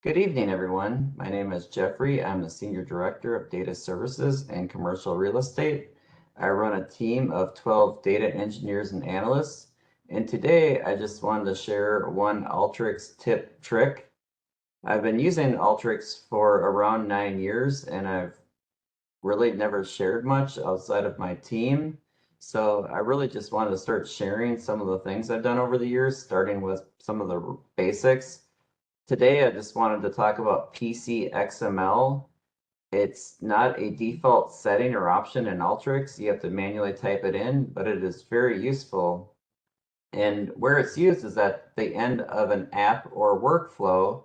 Good evening, everyone. My name is Jeffrey. I'm the Senior Director of Data Services and Commercial Real Estate. I run a team of 12 data engineers and analysts. And today I just wanted to share one Alteryx tip trick. I've been using Alteryx for around 9 years, and I've really never shared much outside of my team. So I really just wanted to start sharing some of the things I've done over the years, starting with some of the basics. Today, I just wanted to talk about PCXML. It's not a default setting or option in Alteryx. You have to manually type it in, but it is very useful. And where it's used is at the end of an app or workflow.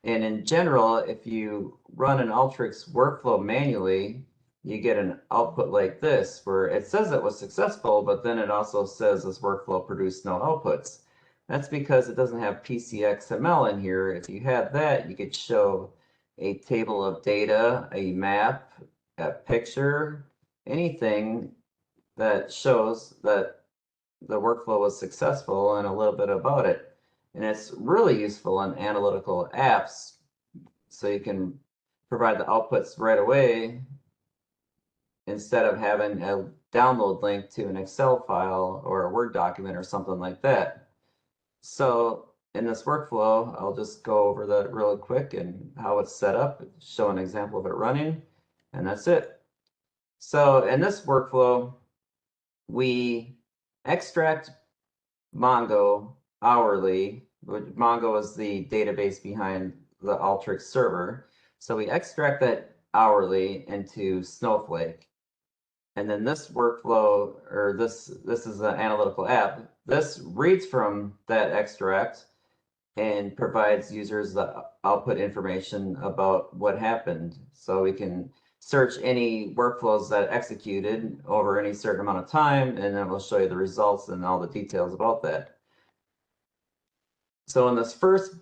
And in general, if you run an Alteryx workflow manually, you get an output like this, where it says it was successful, but then it also says this workflow produced no outputs. That's because it doesn't have PCXML in here. If you had that, you could show a table of data, a map, a picture, anything that shows that the workflow was successful and a little bit about it. And it's really useful in analytical apps, so you can provide the outputs right away instead of having a download link to an Excel file or a Word document or something like that. So in this workflow, I'll just go over that really quick and how it's set up, show an example of it running, and that's it. So in this workflow, we extract Mongo hourly. Mongo is the database behind the Alteryx server. So we extract that hourly into Snowflake. And then this workflow, or this is an analytical app. This reads from that extract and provides users the output information about what happened. So we can search any workflows that executed over any certain amount of time, and then we'll show you the results and all the details about that. So in this first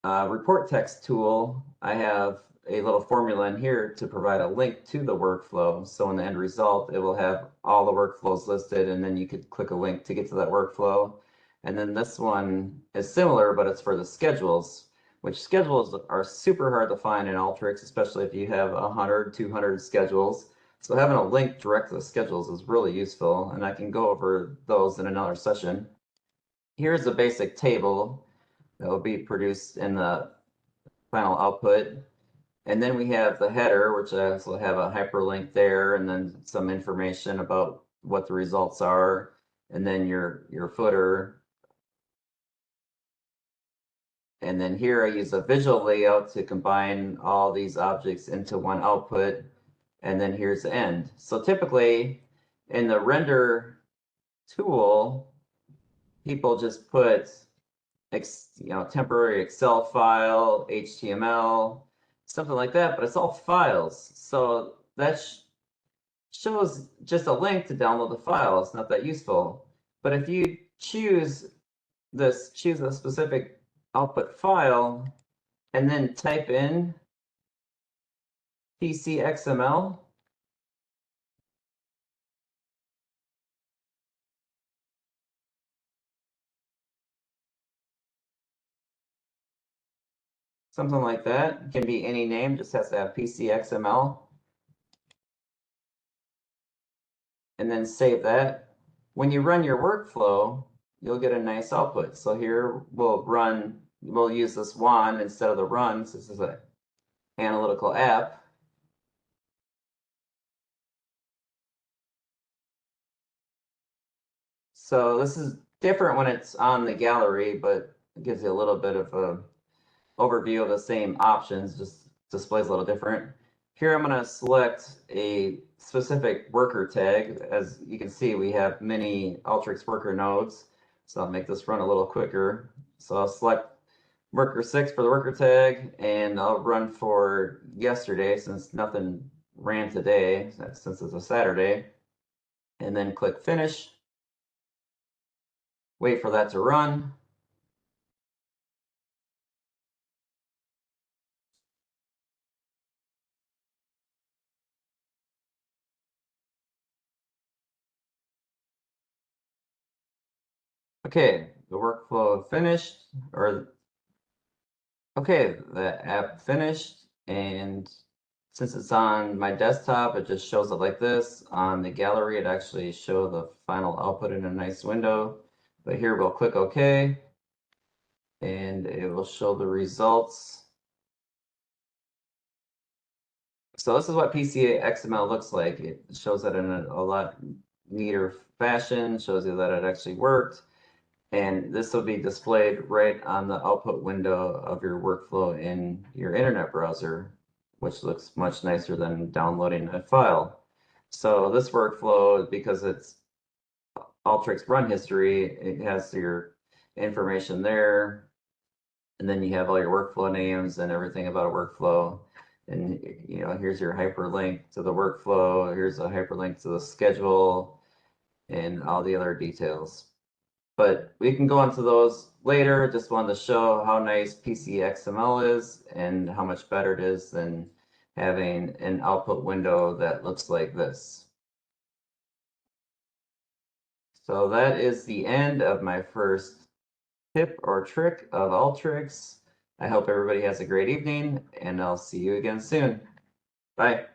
report text tool, I have a little formula in here to provide a link to the workflow. So in the end result, it will have all the workflows listed, and then you could click a link to get to that workflow. And then this one is similar, but it's for the schedules, which schedules are super hard to find in Alteryx, especially if you have 100, 200 schedules. So having a link direct to the schedules is really useful, and I can go over those in another session. Here's a basic table that will be produced in the final output. And then we have the header, which I also have a hyperlink there, and then some information about what the results are, and then your footer. And then here I use a visual layout to combine all these objects into one output. And then here's the end. So typically in the render tool, people just put temporary Excel file, HTML, something like that, but it's all files. So that shows just a link to download the file. It's not that useful. But if you choose a specific output file and then type in PCXML, something like that, it can be any name, just has to have PCXML, and then save that. When you run your workflow, you'll get a nice output. So here we'll use this wand instead of the run, since this is an analytical app. So this is different when it's on the gallery, but it gives you a little bit of a overview of the same options, just displays a little different. Here I'm going to select a specific worker tag. As you can see, we have many Alteryx worker nodes. So I'll make this run a little quicker. So I'll select worker 6 for the worker tag, and I'll run for yesterday since nothing ran today, since it's a Saturday. And then click finish. Wait for that to run. Okay, the workflow finished, or Okay, the app finished, and since it's on my desktop, it just shows it like this. On the gallery, it actually shows the final output in a nice window. But here we'll click OK, and it will show the results. So this is what PCXML looks like. It shows that in a lot neater fashion, shows you that it actually worked. And this will be displayed right on the output window of your workflow in your internet browser, which looks much nicer than downloading a file. So this workflow, because it's Alteryx run history, it has your information there, and then you have all your workflow names and everything about a workflow. And here's your hyperlink to the workflow, here's a hyperlink to the schedule, and all the other details. But we can go into those later. Just wanted to show how nice PCXML is and how much better it is than having an output window that looks like this. So that is the end of my first tip or trick of Alteryx. I hope everybody has a great evening, and I'll see you again soon. Bye.